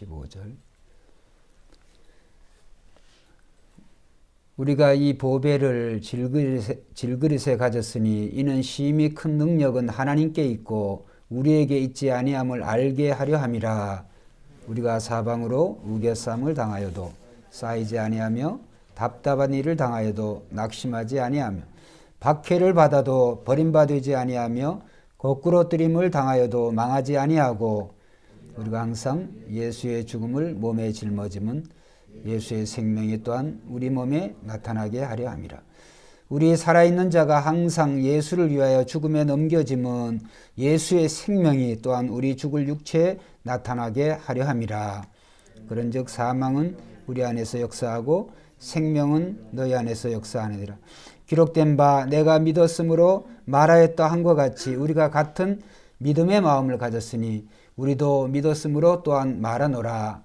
15절. 우리가 이 보배를 질그릇에 가졌으니 이는 심히 큰 능력은 하나님께 있고 우리에게 있지 아니함을 알게 하려 함이라. 우리가 사방으로 우겨쌈을 당하여도 쌓이지 아니하며 답답한 일을 당하여도 낙심하지 아니하며 박해를 받아도 버림받지 아니하며 거꾸로 뜨림을 당하여도 망하지 아니하고 우리가 항상 예수의 죽음을 몸에 짊어짐은 예수의 생명이 또한 우리 몸에 나타나게 하려 함이라. 우리 살아있는 자가 항상 예수를 위하여 죽음에 넘겨짐은 예수의 생명이 또한 우리 죽을 육체에 나타나게 하려 함이라. 그런즉 사망은 우리 안에서 역사하고 생명은 너희 안에서 역사하느니라. 기록된 바 내가 믿었으므로 말하였다 한것 같이 우리가 같은 믿음의 마음을 가졌으니 우리도 믿었으므로 또한 말하노라.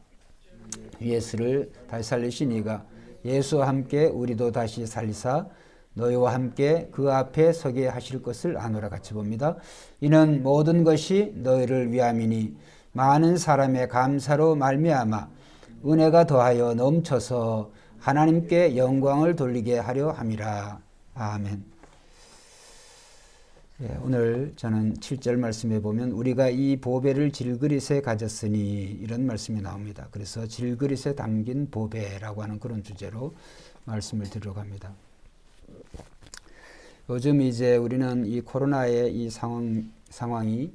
예수를 다시 살리신 이가 예수와 함께 우리도 다시 살리사 너희와 함께 그 앞에 서게 하실 것을 아노라. 같이 봅니다. 이는 모든 것이 너희를 위함이니 많은 사람의 감사로 말미암아 은혜가 더하여 넘쳐서 하나님께 영광을 돌리게 하려 함이라. 아멘. 오늘 저는 7절 말씀에 보면 우리가 이 보배를 질그릇에 가졌으니 이런 말씀이 나옵니다. 그래서 질그릇에 담긴 보배라고 하는 그런 주제로 말씀을 드리려고 합니다. 요즘 이제 우리는 이 코로나의 이 상황이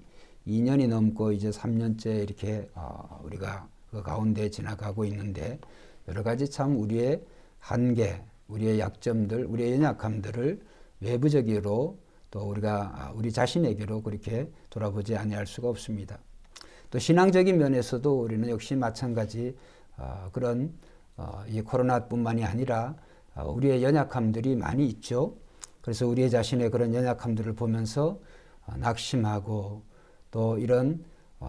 2년이 넘고 이제 3년째 이렇게 우리가 그 가운데 지나가고 있는데 여러 가지 참 우리의 한계, 우리의 약점들, 우리의 연약함들을 외부적으로 또 우리가 우리 자신에게로 그렇게 돌아보지 아니할 수가 없습니다. 또 신앙적인 면에서도 우리는 역시 마찬가지 그런 이 코로나뿐만이 아니라 우리의 연약함들이 많이 있죠. 그래서 우리의 자신의 그런 연약함들을 보면서 낙심하고 또 이런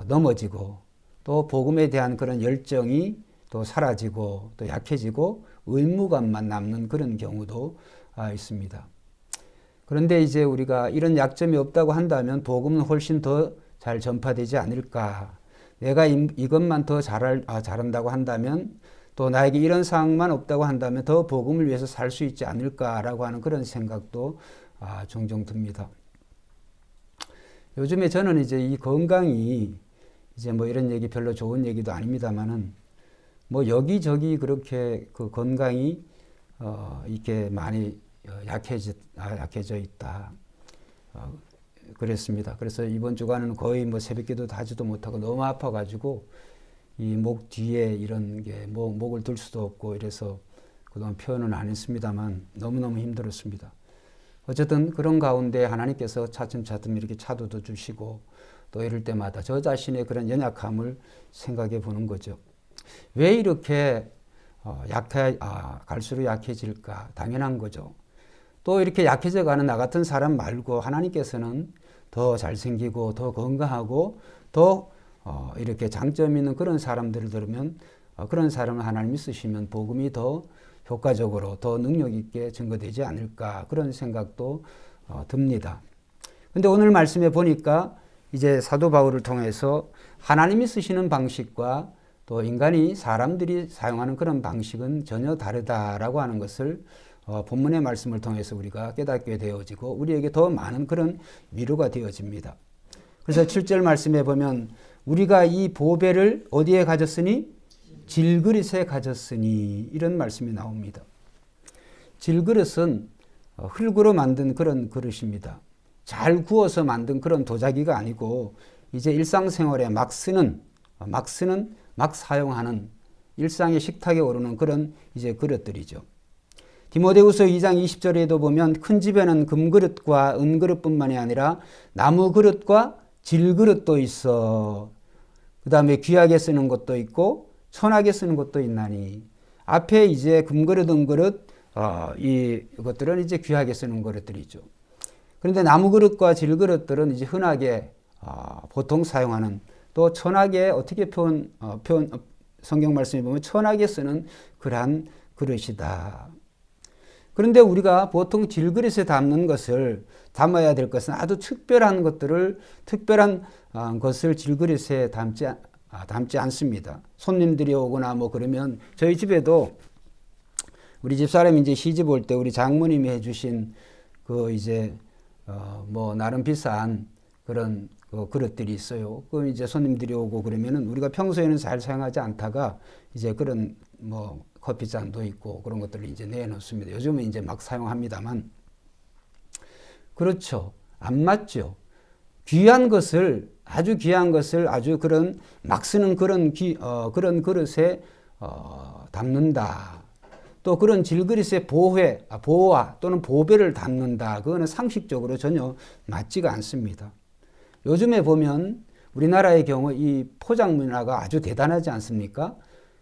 넘어지고 또 복음에 대한 그런 열정이 또 사라지고 또 약해지고 의무감만 남는 그런 경우도 있습니다. 그런데 이제 우리가 이런 약점이 없다고 한다면 복음은 훨씬 더 잘 전파되지 않을까. 내가 이것만 더 잘한다고 한다면 또 나에게 이런 상황만 없다고 한다면 더 복음을 위해서 살 수 있지 않을까라고 하는 그런 생각도 종종 듭니다. 요즘에 저는 이제 이 건강이 이제 뭐 이런 얘기 별로 좋은 얘기도 아닙니다만은 뭐 여기저기 그렇게 그 건강이 이렇게 많이 약해져 있다. 그랬습니다. 그래서 이번 주간은 거의 뭐 새벽기도도 하지도 못하고 너무 아파가지고 이 목 뒤에 이런 게 목을 들 수도 없고 이래서 그동안 표현은 안 했습니다만 너무너무 힘들었습니다. 어쨌든 그런 가운데 하나님께서 차츰차츰 이렇게 차도도 주시고 또 이럴 때마다 저 자신의 그런 연약함을 생각해 보는 거죠. 왜 이렇게 갈수록 약해질까? 당연한 거죠. 또 이렇게 약해져 가는 나 같은 사람 말고 하나님께서는 더 잘생기고 더 건강하고 더 이렇게 장점 있는 그런 사람들을 들으면 그런 사람을 하나님이 쓰시면 복음이 더 효과적으로 더 능력 있게 증거되지 않을까 그런 생각도 듭니다. 근데 오늘 말씀에 보니까 이제 사도 바울을 통해서 하나님이 쓰시는 방식과 또 인간이 사람들이 사용하는 그런 방식은 전혀 다르다라고 하는 것을 본문의 말씀을 통해서 우리가 깨닫게 되어지고 우리에게 더 많은 그런 위로가 되어집니다. 그래서 7절 말씀에 보면 우리가 이 보배를 어디에 가졌으니? 질그릇에 가졌으니 이런 말씀이 나옵니다. 질그릇은 흙으로 만든 그런 그릇입니다. 잘 구워서 만든 그런 도자기가 아니고 이제 일상생활에 막 사용하는 일상의 식탁에 오르는 그런 이제 그릇들이죠. 디모데후서 2장 20절에도 보면 큰 집에는 금그릇과 은그릇뿐만이 아니라 나무 그릇과 질그릇도 있어. 그 다음에 귀하게 쓰는 것도 있고 천하게 쓰는 것도 있나니. 앞에 이제 금그릇, 은그릇 이것들은 이제 귀하게 쓰는 그릇들이죠. 그런데 나무 그릇과 질그릇들은 이제 흔하게 보통 사용하는 또 천하게 어떻게 성경 말씀에 보면 천하게 쓰는 그러한 그릇이다. 그런데 우리가 보통 질그릇에 담아야 될 것은 아주 특별한 것을 질그릇에 담지 담지 않습니다. 손님들이 오거나 뭐 그러면 저희 집에도 우리 집사람이 이제 시집 올 때 우리 장모님이 해주신 그 이제 뭐 나름 비싼 그런 그 그릇들이 있어요. 그럼 이제 손님들이 오고 그러면은 우리가 평소에는 잘 사용하지 않다가 이제 그런 뭐 커피잔도 있고 그런 것들을 이제 내놓습니다. 요즘은 이제 막 사용합니다만 그렇죠. 안 맞죠. 귀한 것을 아주 귀한 것을 아주 그런 막 쓰는 그런 그런 그릇에 담는다. 또 그런 질그릇의 보화 또는 보배를 담는다. 그거는 상식적으로 전혀 맞지가 않습니다. 요즘에 보면 우리나라의 경우 이 포장 문화가 아주 대단하지 않습니까?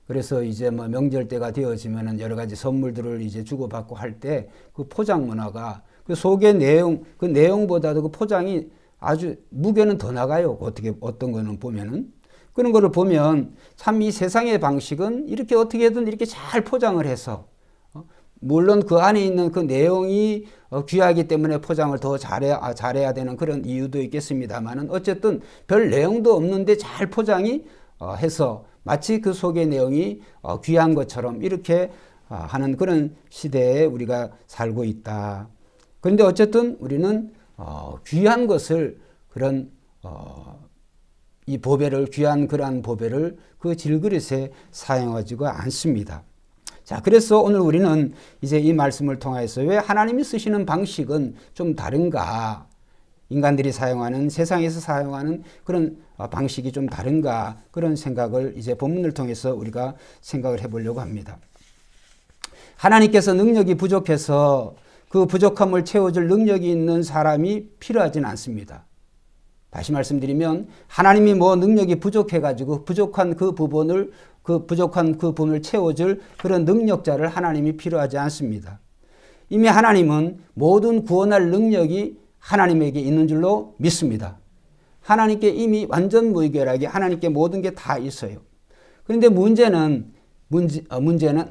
그래서 이제 뭐 명절 때가 되어지면은 여러 가지 선물들을 이제 주고받고 할 때 그 포장 문화가 그 속의 내용, 그 내용보다도 그 포장이 아주 무게는 더 나가요. 어떤 거는 보면은. 그런 거를 보면 참 이 세상의 방식은 이렇게 어떻게든 이렇게 잘 포장을 해서 물론 그 안에 있는 그 내용이 귀하기 때문에 포장을 더 잘해야 되는 그런 이유도 있겠습니다만은 어쨌든 별 내용도 없는데 잘 포장이 해서 마치 그 속의 내용이 귀한 것처럼 이렇게 하는 그런 시대에 우리가 살고 있다. 그런데 어쨌든 우리는 귀한 것을 그런 이 보배를 귀한 그러한 보배를 그 질그릇에 사용하지가 않습니다. 자, 그래서 오늘 우리는 이제 이 말씀을 통해서 왜 하나님이 쓰시는 방식은 좀 다른가? 인간들이 사용하는 세상에서 사용하는 그런 방식이 좀 다른가? 그런 생각을 이제 본문을 통해서 우리가 생각을 해보려고 합니다. 하나님께서 능력이 부족해서 그 부족함을 채워줄 능력이 있는 사람이 필요하진 않습니다. 다시 말씀드리면 하나님이 뭐 능력이 부족해가지고 부족한 그 부분을 채워줄 그런 능력자를 하나님이 필요하지 않습니다. 이미 하나님은 모든 구원할 능력이 하나님에게 있는 줄로 믿습니다. 하나님께 이미 완전 무결하게 하나님께 모든 게 다 있어요. 그런데 문제는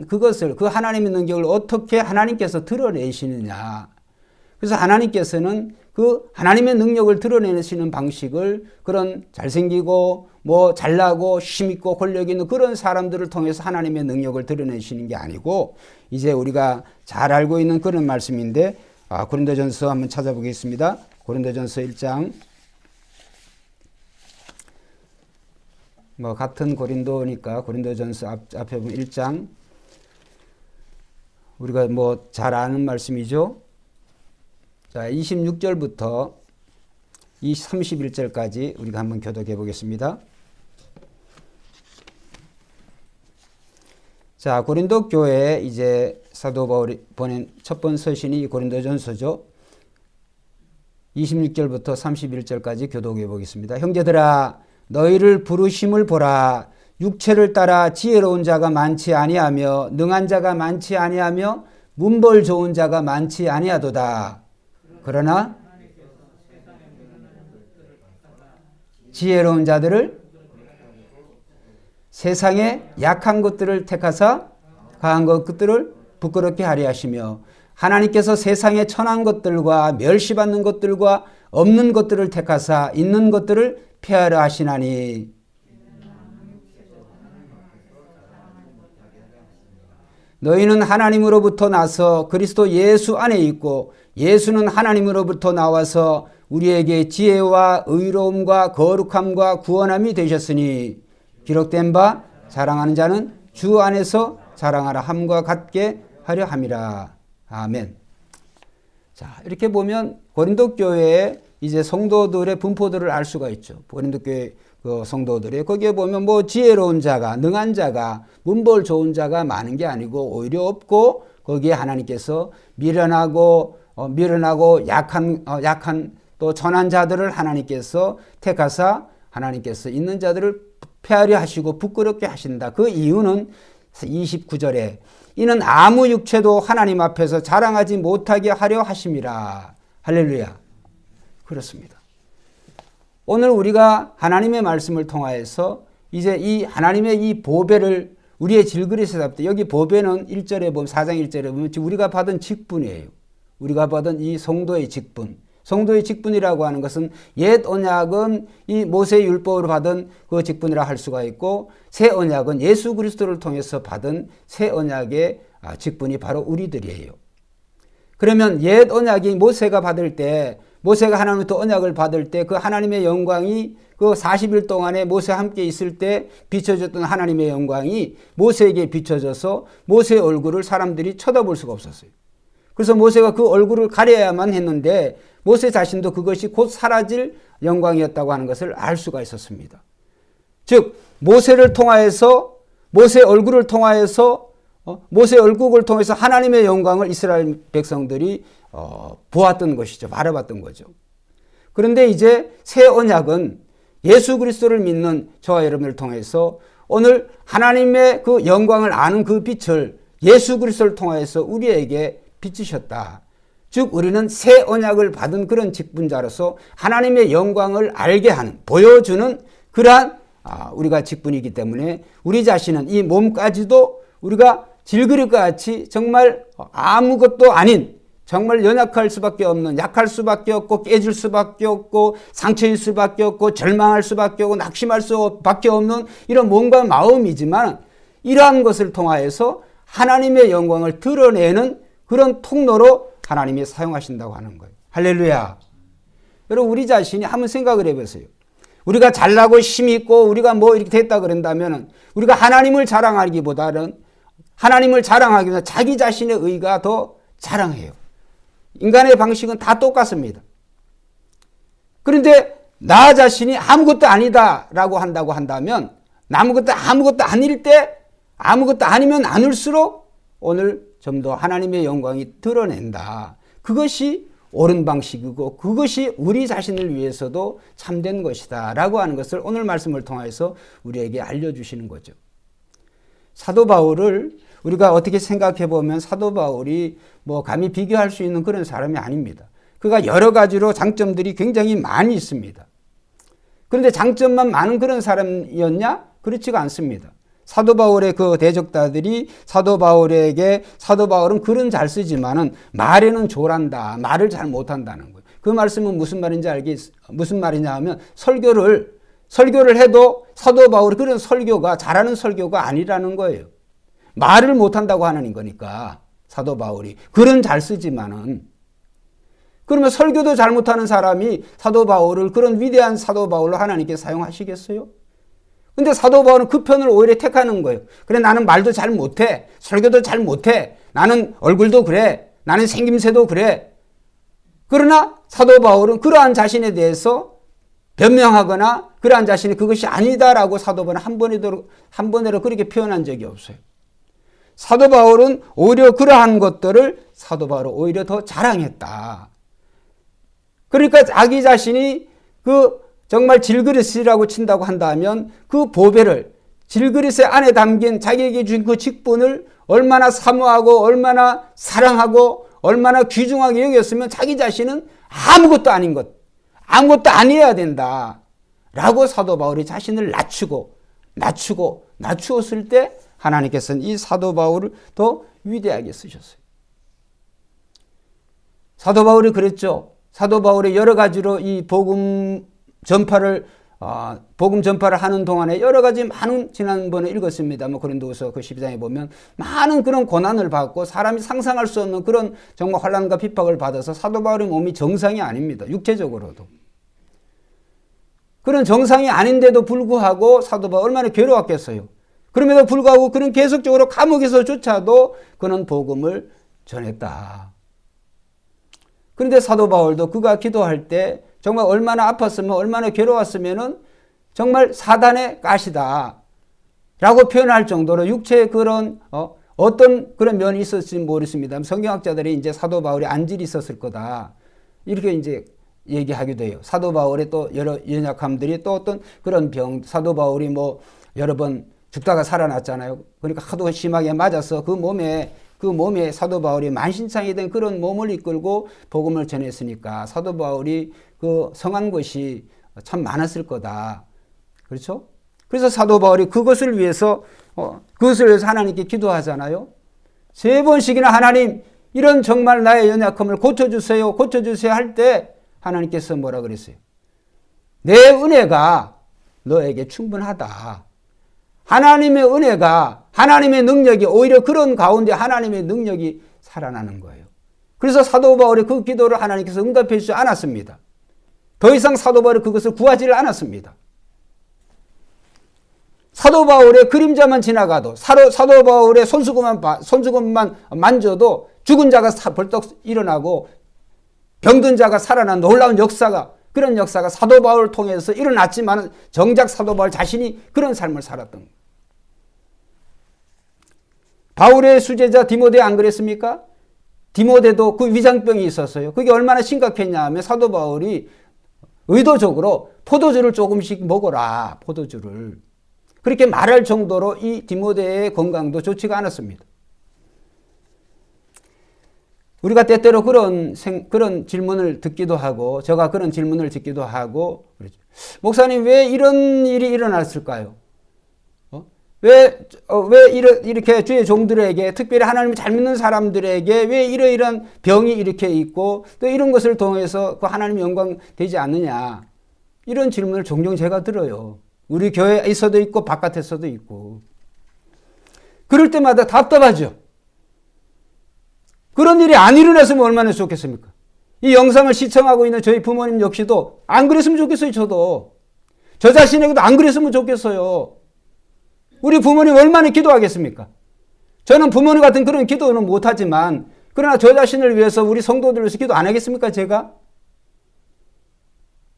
그것을 그 하나님의 능력을 어떻게 하나님께서 드러내시느냐. 그래서 하나님께서는 그 하나님의 능력을 드러내시는 방식을 그런 잘생기고 뭐 잘나고 힘있고 권력 있는 그런 사람들을 통해서 하나님의 능력을 드러내시는 게 아니고 이제 우리가 잘 알고 있는 그런 말씀인데 고린도전서 한번 찾아보겠습니다. 고린도전서 1장 뭐 같은 고린도니까 고린도전서 앞에 보면 1장 우리가 뭐 잘 아는 말씀이죠. 자, 26절부터 31절까지 우리가 한번 교독해 보겠습니다. 자, 고린도 교회에 이제 사도 바울이 보낸 첫 번째 서신이 고린도전서죠. 26절부터 31절까지 교독해 보겠습니다. 형제들아, 너희를 부르심을 보라. 육체를 따라 지혜로운 자가 많지 아니하며 능한 자가 많지 아니하며 문벌 좋은 자가 많지 아니하도다. 그러나 지혜로운 자들을 세상에 약한 것들을 택하사 강한 것들을 부끄럽게 하려 하시며 하나님께서 세상에 천한 것들과 멸시받는 것들과 없는 것들을 택하사 있는 것들을 폐하려 하시나니 너희는 하나님으로부터 나서 그리스도 예수 안에 있고 예수는 하나님으로부터 나와서 우리에게 지혜와 의로움과 거룩함과 구원함이 되셨으니 기록된 바 자랑하는 자는 주 안에서 자랑하라 함과 같게 하려 함이라. 아멘. 자, 이렇게 보면 고린도 교회의 이제 성도들의 분포들을 알 수가 있죠. 고린도 교회 그 성도들이 거기에 보면 뭐 지혜로운 자가 능한 자가 문벌 좋은 자가 많은 게 아니고 오히려 없고 거기에 하나님께서 미련하고 약한 또 천한 자들을 하나님께서 택하사 하나님께서 있는 자들을 폐하려 하시고 부끄럽게 하신다. 그 이유는 29절에 이는 아무 육체도 하나님 앞에서 자랑하지 못하게 하려 하심이라. 할렐루야. 그렇습니다. 오늘 우리가 하나님의 말씀을 통하여서 이제 이 하나님의 이 보배를 우리의 질그릇에 담을 때 여기 보배는 1절에 보면 4장 1절에 보면 우리가 받은 직분이에요. 우리가 받은 이 성도의 직분. 성도의 직분이라고 하는 것은 옛 언약은 이 모세 율법으로 받은 그 직분이라 할 수가 있고, 새 언약은 예수 그리스도를 통해서 받은 새 언약의 직분이 바로 우리들이에요. 그러면 옛 언약이 모세가 받을 때, 모세가 하나님부터 언약을 받을 때 그 하나님의 영광이 그 40일 동안에 모세와 함께 있을 때 비춰졌던 하나님의 영광이 모세에게 비춰져서 모세의 얼굴을 사람들이 쳐다볼 수가 없었어요. 그래서 모세가 그 얼굴을 가려야만 했는데 모세 자신도 그것이 곧 사라질 영광이었다고 하는 것을 알 수가 있었습니다. 즉 모세를 통하여서, 모세의 얼굴을 통하여서, 모세의 얼굴을 통해서 하나님의 영광을 이스라엘 백성들이 보았던 것이죠. 바라봤던 거죠. 그런데 이제 새 언약은 예수 그리스도를 믿는 저와 여러분을 통해서 오늘 하나님의 그 영광을 아는 그 빛을 예수 그리스도를 통하여서 우리에게 비추셨다. 즉 우리는 새 언약을 받은 그런 직분자로서 하나님의 영광을 알게 하는, 보여주는 그러한 우리가 직분이기 때문에 우리 자신은 이 몸까지도 우리가 질그릇과 같이 정말 아무것도 아닌, 정말 연약할 수밖에 없는, 약할 수밖에 없고 깨질 수밖에 없고 상처일 수밖에 없고 절망할 수밖에 없고 낙심할 수밖에 없는 이런 몸과 마음이지만, 이러한 것을 통하여서 하나님의 영광을 드러내는 그런 통로로 하나님이 사용하신다고 하는 거예요. 할렐루야. 여러분 우리 자신이 한번 생각을 해보세요. 우리가 잘나고 힘이 있고 우리가 뭐 이렇게 됐다 그런다면 우리가 하나님을 자랑하기보다는 자기 자신의 의가 더 자랑해요. 인간의 방식은 다 똑같습니다. 그런데 나 자신이 아무것도 아니다라고 한다고 한다면, 아무것도 아닐 때, 아무것도 아니면 아닐수록 오늘 좀 더 하나님의 영광이 드러낸다. 그것이 옳은 방식이고 그것이 우리 자신을 위해서도 참된 것이다 라고 하는 것을 오늘 말씀을 통해서 우리에게 알려주시는 거죠. 사도 바울을 우리가 어떻게 생각해 보면 사도 바울이 뭐 감히 비교할 수 있는 그런 사람이 아닙니다. 그가 여러 가지로 장점들이 굉장히 많이 있습니다. 그런데 장점만 많은 그런 사람이었냐? 그렇지가 않습니다. 사도 바울의 그 대적자들이 사도 바울은 글은 잘 쓰지만은 말에는 조란다. 말을 잘 못한다는 거예요. 그 말씀은 무슨 말이냐 하면 설교를 해도 사도 바울이 그런 설교가 잘하는 설교가 아니라는 거예요. 말을 못한다고 하는 거니까 사도 바울이 글은 잘 쓰지만은, 그러면 설교도 잘 못하는 사람이 사도 바울을, 그런 위대한 사도 바울로 하나님께 사용하시겠어요? 근데 사도 바울은 그 편을 오히려 택하는 거예요. 그래 나는 말도 잘 못해, 설교도 잘 못해, 나는 얼굴도 그래, 나는 생김새도 그래. 그러나 사도 바울은 그러한 자신에 대해서 변명하거나 그러한 자신이 그것이 아니다라고 사도 바울은 한 번에도 그렇게 표현한 적이 없어요. 사도 바울은 오히려 그러한 것들을 사도 바울은 오히려 더 자랑했다. 그러니까 자기 자신이 그 정말 질그릇이라고 친다고 한다면 그 보배를, 질그릇의 안에 담긴 자기에게 주신 그 직분을 얼마나 사모하고 얼마나 사랑하고 얼마나 귀중하게 여겼으면 자기 자신은 아무것도 아닌 것, 아무것도 아니어야 된다 라고 사도 바울이 자신을 낮추었을 때 하나님께서는 이 사도 바울을 더 위대하게 쓰셨어요. 사도 바울이 그랬죠. 사도 바울이 여러 가지로 이 복음 전파를 하는 동안에 여러 가지 많은, 지난번에 읽었습니다만 고린도후서 그 12장에 보면 많은 그런 고난을 받고 사람이 상상할 수 없는 그런 정말 환난과 핍박을 받아서 사도 바울의 몸이 정상이 아닙니다. 육체적으로도. 그런 정상이 아닌데도 불구하고 사도 바울 얼마나 괴로웠겠어요. 그럼에도 불구하고 그는 계속적으로 감옥에서조차도 그는 복음을 전했다. 그런데 사도 바울도 그가 기도할 때 정말 얼마나 아팠으면, 얼마나 괴로웠으면은 정말 사단의 가시다 라고 표현할 정도로 육체의 그런 어떤 그런 면이 있었을지 모르겠습니다. 성경학자들이 이제 사도 바울이 안질이 있었을 거다 이렇게 이제 얘기하기도 해요. 사도 바울의 또 여러 연약함들이, 또 어떤 그런 병, 사도 바울이 뭐 여러 번 죽다가 살아났잖아요. 그러니까 하도 심하게 맞아서 그 몸에 사도 바울이 만신창이 된 그런 몸을 이끌고 복음을 전했으니까 사도 바울이 그 성한 것이 참 많았을 거다. 그렇죠? 그래서 사도 바울이 그것을 위해서 하나님께 기도하잖아요. 3번씩이나 하나님, 이런 정말 나의 연약함을 고쳐주세요 할 때 하나님께서 뭐라 그랬어요? 내 은혜가 너에게 충분하다. 하나님의 은혜가, 하나님의 능력이, 오히려 그런 가운데 하나님의 능력이 살아나는 거예요. 그래서 사도 바울의 그 기도를 하나님께서 응답해 주지 않았습니다. 더 이상 사도 바울이 그것을 구하지를 않았습니다. 사도 바울의 그림자만 지나가도, 사도 바울의 손수건만 만져도 죽은 자가 벌떡 일어나고 병든 자가 살아난 놀라운 역사가, 그런 역사가 사도 바울을 통해서 일어났지만 정작 사도 바울 자신이 그런 삶을 살았던 거예요. 바울의 수제자 디모데 안 그랬습니까? 디모데도 그 위장병이 있었어요. 그게 얼마나 심각했냐 하면 사도 바울이 의도적으로 포도주를 조금씩 먹어라, 포도주를. 그렇게 말할 정도로 이 디모데의 건강도 좋지가 않았습니다. 우리가 때때로 그런 질문을 듣기도 하고, 제가 그런 질문을 듣기도 하고, 그렇죠. 목사님, 왜 이런 일이 일어났을까요? 왜 이렇게 주의 종들에게, 특별히 하나님을 잘 믿는 사람들에게 왜 이러이러한 병이 이렇게 있고, 또 이런 것을 통해서 그 하나님 영광 되지 않느냐. 이런 질문을 종종 제가 들어요. 우리 교회에서도 있고, 바깥에서도 있고. 그럴 때마다 답답하죠. 그런 일이 안 일어났으면 얼마나 좋겠습니까? 이 영상을 시청하고 있는 저희 부모님 역시도 안 그랬으면 좋겠어요, 저도. 저 자신에게도 안 그랬으면 좋겠어요. 우리 부모님 얼마나 기도하겠습니까? 저는 부모님 같은 그런 기도는 못하지만, 그러나 저 자신을 위해서, 우리 성도들을 위해서 기도 안 하겠습니까, 제가?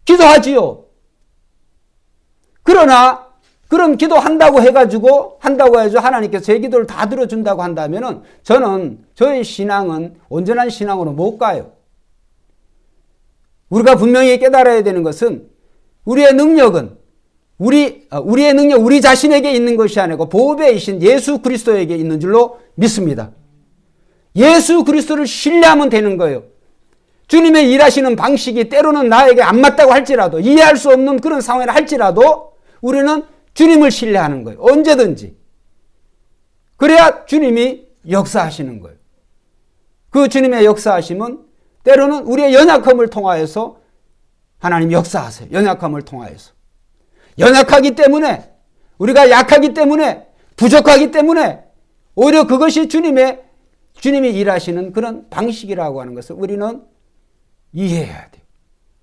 기도하지요. 그러나 그런 기도한다고 해가지고 하나님께서 제 기도를 다 들어준다고 한다면은 저는, 저의 신앙은 온전한 신앙으로 못 가요. 우리가 분명히 깨달아야 되는 것은 우리의 능력은 우리의 능력, 우리 자신에게 있는 것이 아니고 보배이신 예수 그리스도에게 있는 줄로 믿습니다. 예수 그리스도를 신뢰하면 되는 거예요. 주님의 일하시는 방식이 때로는 나에게 안 맞다고 할지라도, 이해할 수 없는 그런 상황이라 할지라도 우리는 주님을 신뢰하는 거예요. 언제든지. 그래야 주님이 역사하시는 거예요. 그 주님의 역사하심은 때로는 우리의 연약함을 통하여서 하나님 역사하세요. 연약함을 통하여서. 연약하기 때문에, 우리가 약하기 때문에, 부족하기 때문에 오히려 그것이 주님이 일하시는 그런 방식이라고 하는 것을 우리는 이해해야 돼요.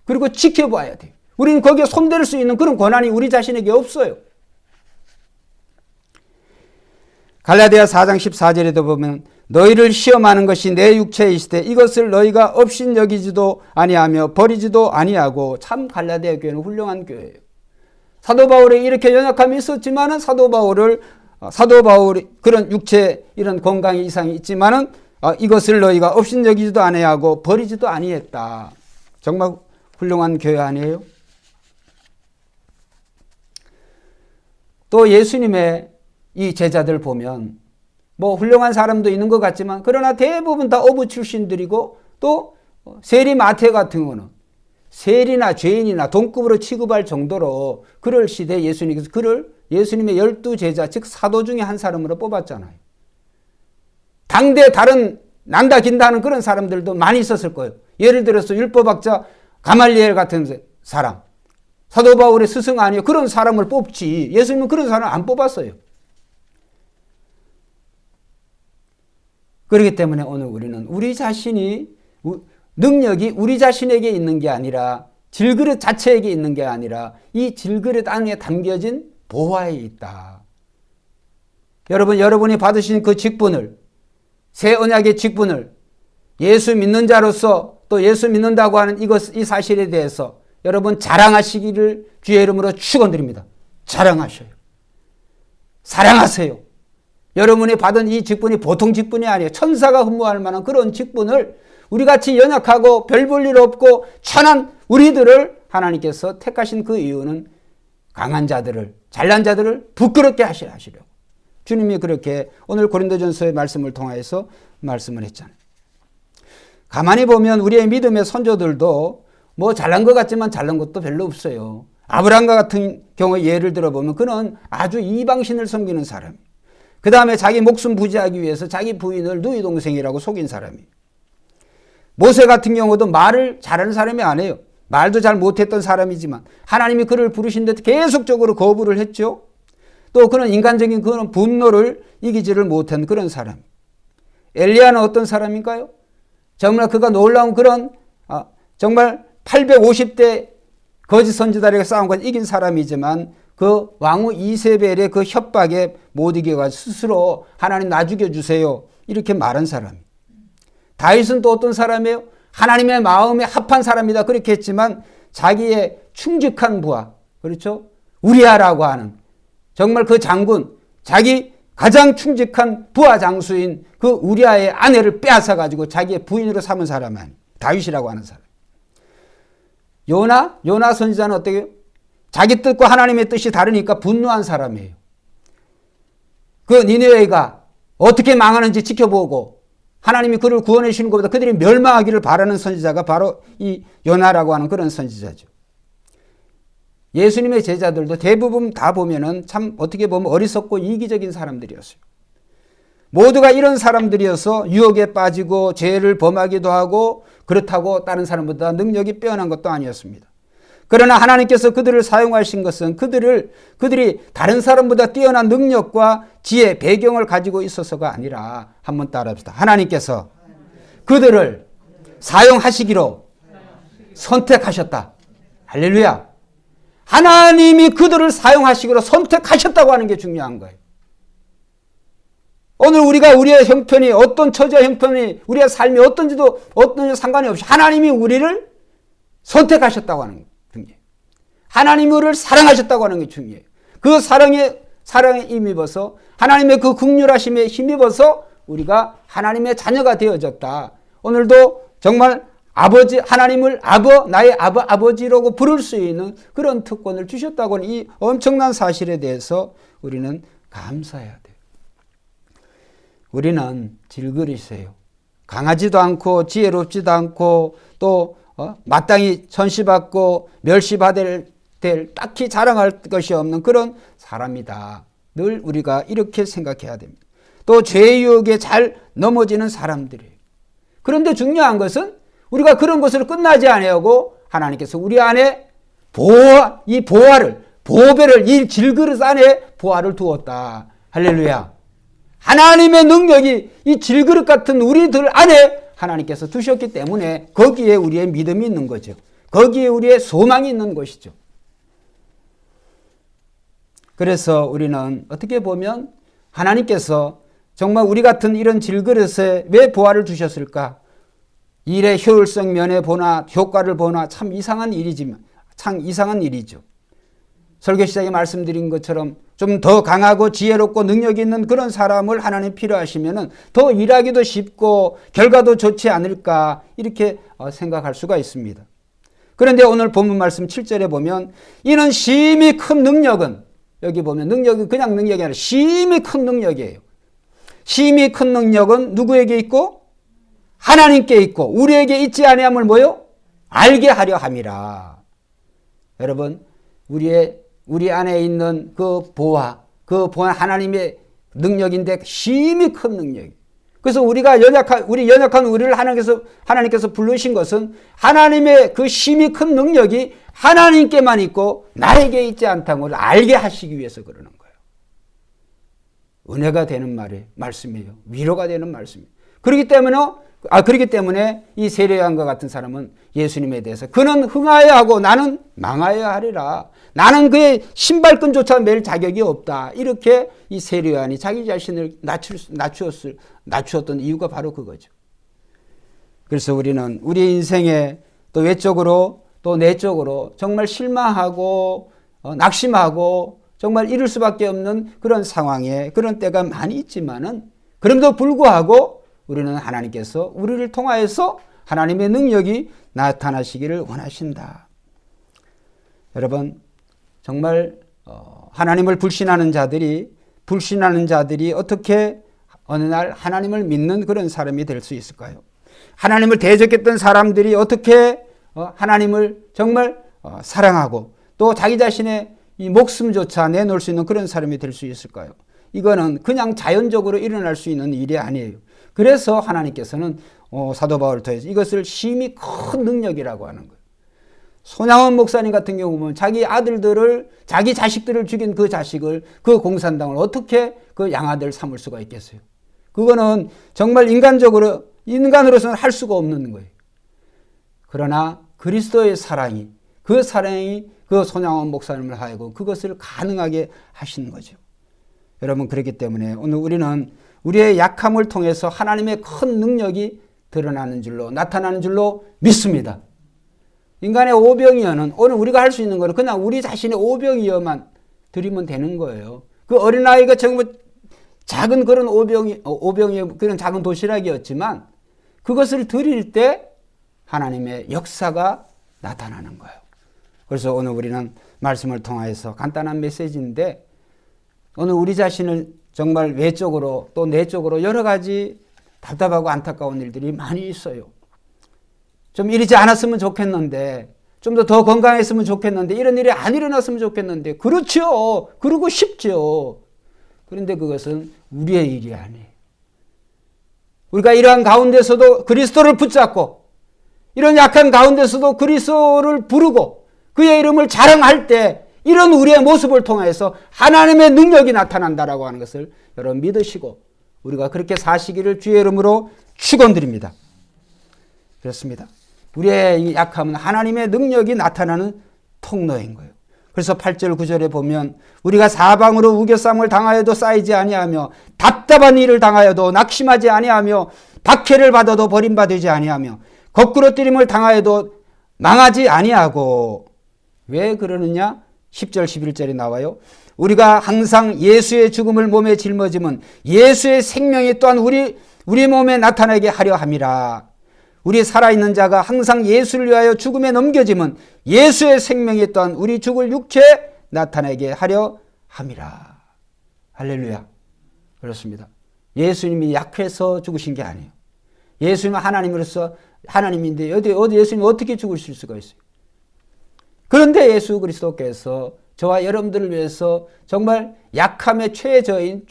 그리고 지켜봐야 돼요. 우리는 거기에 손댈 수 있는 그런 권한이 우리 자신에게 없어요. 갈라디아 4장 14절에도 보면 너희를 시험하는 것이 내 육체이시되 이것을 너희가 업신여기지도 아니하며 버리지도 아니하고. 참 갈라디아 교회는 훌륭한 교회예요. 사도 바울이 이렇게 연약함이 있었지만은 사도 바울이 그런 육체 이런 건강의 이상이 있지만은 이것을 너희가 업신여기지도 아니하고 버리지도 아니했다. 정말 훌륭한 교회 아니에요? 또 예수님의 이 제자들 보면 뭐 훌륭한 사람도 있는 것 같지만, 그러나 대부분 다 어부 출신들이고, 또 세리 마태 같은 경우는 세리나 죄인이나 동급으로 취급할 정도로 그럴 시대에 예수님께서 예수님의 12제자, 즉 사도 중에 한 사람으로 뽑았잖아요. 당대 다른 난다 긴다는 그런 사람들도 많이 있었을 거예요. 예를 들어서 율법학자 가말리엘 같은 사람, 사도 바울의 스승 아니에요. 그런 사람을 뽑지 예수님은 그런 사람을 안 뽑았어요. 그렇기 때문에 오늘 우리는 우리 자신이, 능력이 우리 자신에게 있는 게 아니라, 질그릇 자체에게 있는 게 아니라 이 질그릇 안에 담겨진 보화에 있다. 여러분이 받으신 그 직분을, 새 언약의 직분을 예수 믿는 자로서, 또 예수 믿는다고 하는 이 사실에 대해서 여러분 자랑하시기를 주의 이름으로 축원드립니다. 자랑하셔요. 사랑하세요. 여러분이 받은 이 직분이 보통 직분이 아니에요. 천사가 흠모할 만한 그런 직분을, 우리같이 연약하고 별 볼 일 없고 천한 우리들을 하나님께서 택하신 그 이유는 강한 자들을, 잘난 자들을 부끄럽게 하시려고. 주님이 그렇게 오늘 고린도전서의 말씀을 통해서 말씀을 했잖아요. 가만히 보면 우리의 믿음의 선조들도 뭐 잘난 것 같지만 잘난 것도 별로 없어요. 아브라함과 같은 경우에 예를 들어보면 그는 아주 이방신을 섬기는 사람이에요. 그 다음에 자기 목숨 부지하기 위해서 자기 부인을 누이 동생이라고 속인 사람이에요. 모세 같은 경우도 말을 잘하는 사람이 아니에요. 말도 잘 못했던 사람이지만 하나님이 그를 부르신데 계속적으로 거부를 했죠. 또 그는 인간적인 그런 분노를 이기지를 못한 그런 사람. 엘리야는 어떤 사람인가요? 정말 그가 놀라운 그런 정말 850대 거짓 선지자들과 싸운 걸 이긴 사람이지만 그 왕후 이세벨의 그 협박에 못 이겨가 스스로 하나님 나 죽여주세요 이렇게 말한 사람. 다윗은 또 어떤 사람이에요? 하나님의 마음에 합한 사람이다 그렇게 했지만 자기의 충직한 부하, 그렇죠? 우리아라고 하는 정말 그 장군, 자기 가장 충직한 부하 장수인 그 우리아의 아내를 빼앗아 가지고 자기의 부인으로 삼은 사람 아니, 다윗이라고 하는 사람. 요나 선지자는 어떻게 해요? 자기 뜻과 하나님의 뜻이 다르니까 분노한 사람이에요. 그 니느웨가 어떻게 망하는지 지켜보고 하나님이 그를 구원해 주시는 것보다 그들이 멸망하기를 바라는 선지자가 바로 이 요나라고 하는 그런 선지자죠. 예수님의 제자들도 대부분 다 보면은 참 어떻게 보면 어리석고 이기적인 사람들이었어요. 모두가 이런 사람들이어서 유혹에 빠지고 죄를 범하기도 하고 그렇다고 다른 사람보다 능력이 빼어난 것도 아니었습니다. 그러나 하나님께서 그들을 사용하신 것은 그들이 다른 사람보다 뛰어난 능력과 지혜, 배경을 가지고 있어서가 아니라 한번 따라합시다. 하나님께서 그들을 사용하시기로 선택하셨다. 할렐루야. 하나님이 그들을 사용하시기로 선택하셨다고 하는 게 중요한 거예요. 오늘 우리가 우리의 형편이 어떤 처지와 형편이 우리의 삶이 어떤지도 상관이 없이 하나님이 우리를 선택하셨다고 하는 거예요. 중요해요. 하나님이 우리를 사랑하셨다고 하는 게 중요해요. 그 사랑에 힘입어서 하나님의 그 긍휼하심에 힘입어서 우리가 하나님의 자녀가 되어졌다. 오늘도 정말 아버지 하나님을 나의 아버지라고 부를 수 있는 그런 특권을 주셨다고 하는 이 엄청난 사실에 대해서 우리는 감사해야 돼요. 우리는 질그릇이에요. 강하지도 않고 지혜롭지도 않고 또 마땅히 천시받고 멸시받을 딱히 자랑할 것이 없는 그런 사람이다. 늘 우리가 이렇게 생각해야 됩니다. 또 죄의 유혹에 잘 넘어지는 사람들이에요. 그런데 중요한 것은 우리가 그런 것으로 끝나지 아니하고 하나님께서 우리 안에 보배를 이 질그릇 안에 보화를 두었다. 할렐루야. 하나님의 능력이 이 질그릇 같은 우리들 안에 하나님께서 두셨기 때문에 거기에 우리의 믿음이 있는 거죠. 거기에 우리의 소망이 있는 것이죠. 그래서 우리는 어떻게 보면 하나님께서 정말 우리 같은 이런 질그릇에 왜 보화를 두셨을까? 일의 효율성 면에 보나 효과를 보나 참 이상한 일이죠. 설교 시작에 말씀드린 것처럼 좀 더 강하고 지혜롭고 능력이 있는 그런 사람을 하나님 필요하시면은 더 일하기도 쉽고 결과도 좋지 않을까 이렇게 생각할 수가 있습니다. 그런데 오늘 본문 말씀 7절에 보면 이는 심히 큰 능력은 여기 보면 능력은 그냥 능력이 아니라 심히 큰 능력이에요. 심히 큰 능력은 누구에게 있고 하나님께 있고 우리에게 있지 아니함을 뭐요? 알게 하려 함이라. 여러분 우리 안에 있는 그 보화 하나님의 능력인데 심히 큰 능력. 그래서 우리 연약한 우리를 하나님께서 부르신 것은 하나님의 그 심히 큰 능력이 하나님께만 있고 나에게 있지 않다는 걸 알게 하시기 위해서 그러는 거예요. 은혜가 되는 말씀이에요. 위로가 되는 말씀이에요. 그렇기 때문에 이 세례요한과 같은 사람은 예수님에 대해서 그는 흥하여야 하고 나는 망하여야 하리라. 나는 그의 신발끈조차 맬 자격이 없다. 이렇게 이 세례요한이 자기 자신을 낮추었던 이유가 바로 그거죠. 그래서 우리는 우리 인생에 또 외적으로 또 내적으로 정말 실망하고 낙심하고 정말 이룰 수밖에 없는 그런 상황에 그런 때가 많이 있지만은 그럼에도 불구하고 우리는 하나님께서 우리를 통하여서 하나님의 능력이 나타나시기를 원하신다. 여러분 정말 하나님을 불신하는 자들이 어떻게 어느 날 하나님을 믿는 그런 사람이 될 수 있을까요? 하나님을 대적했던 사람들이 어떻게 하나님을 정말 사랑하고 또 자기 자신의 이 목숨조차 내놓을 수 있는 그런 사람이 될 수 있을까요? 이거는 그냥 자연적으로 일어날 수 있는 일이 아니에요. 그래서 하나님께서는 사도 바울을 통해서 이것을 심히 큰 능력이라고 하는 거예요. 손양원 목사님 같은 경우 보면 자기 아들들을, 자기 자식들을 죽인 그 자식을, 그 공산당을 어떻게 그 양아들 삼을 수가 있겠어요? 그거는 정말 인간으로서는 할 수가 없는 거예요. 그러나 그리스도의 사랑이, 그 사랑이 그 손양원 목사님을 하고 그것을 가능하게 하시는 거죠. 여러분, 그렇기 때문에 오늘 우리는 우리의 약함을 통해서 하나님의 큰 능력이 드러나는 줄로, 나타나는 줄로 믿습니다. 인간의 오병이어는 오늘 우리가 할 수 있는 거는 그냥 우리 자신의 오병이어만 드리면 되는 거예요. 그 어린아이가 정말 작은 그런 오병이어, 그런 작은 도시락이었지만 그것을 드릴 때 하나님의 역사가 나타나는 거예요. 그래서 오늘 우리는 말씀을 통해서 간단한 메시지인데, 오늘 우리 자신을 정말 외적으로 또 내적으로 여러 가지 답답하고 안타까운 일들이 많이 있어요. 좀 이러지 않았으면 좋겠는데, 좀 더 건강했으면 좋겠는데, 이런 일이 안 일어났으면 좋겠는데, 그렇죠. 그러고 싶죠. 그런데 그것은 우리의 일이 아니에요. 우리가 이러한 가운데서도 그리스도를 붙잡고, 이런 약한 가운데서도 그리스도를 부르고 그의 이름을 자랑할 때 이런 우리의 모습을 통해서 하나님의 능력이 나타난다라고 하는 것을 여러분 믿으시고 우리가 그렇게 사시기를 주의 이름으로 축원드립니다. 그렇습니다. 우리의 이 약함은 하나님의 능력이 나타나는 통로인 거예요. 그래서 8절 9절에 보면 우리가 사방으로 우겨쌈을 당하여도 쌓이지 아니하며 답답한 일을 당하여도 낙심하지 아니하며 박해를 받아도 버림받지 아니하며 거꾸로 뜨림을 당하여도 망하지 아니하고. 왜 그러느냐? 10절 11절에 나와요. 우리가 항상 예수의 죽음을 몸에 짊어지면 예수의 생명이 또한 우리 몸에 나타나게 하려 함이라. 우리 살아있는 자가 항상 예수를 위하여 죽음에 넘겨지면 예수의 생명이 또한 우리 죽을 육체에 나타나게 하려 함이라. 할렐루야. 그렇습니다. 예수님이 약해서 죽으신 게 아니에요. 예수님은 하나님으로서 하나님인데 어디 예수님이 어떻게 죽으실 수가 있어요? 그런데 예수 그리스도께서 저와 여러분들을 위해서 정말 약함의 최저인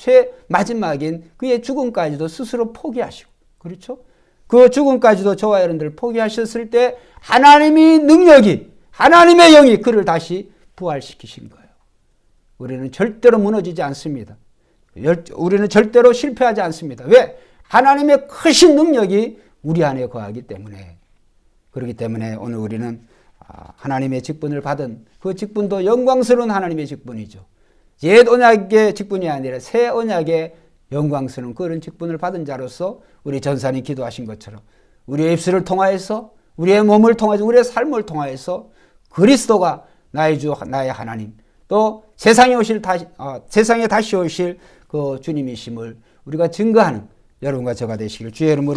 마지막인 그의 죽음까지도 스스로 포기하시고, 그렇죠? 그 죽음까지도 저와 여러분들을 포기하셨을 때 하나님의 능력이, 하나님의 영이 그를 다시 부활시키신 거예요. 우리는 절대로 무너지지 않습니다. 우리는 절대로 실패하지 않습니다. 왜? 하나님의 크신 능력이 우리 안에 거하기 때문에. 그렇기 때문에 오늘 우리는 하나님의 직분을 받은 그 직분도 영광스러운 하나님의 직분이죠. 옛 언약의 직분이 아니라 새 언약의 영광스러운 그런 직분을 받은 자로서 우리 전사님 기도하신 것처럼 우리의 입술을 통하여서, 우리의 몸을 통해서, 우리의 삶을 통하여서 그리스도가 나의 주, 나의 하나님, 또 세상에 다시 오실 그 주님이심을 우리가 증거하는 여러분과 저가 되시길 주의 이름으로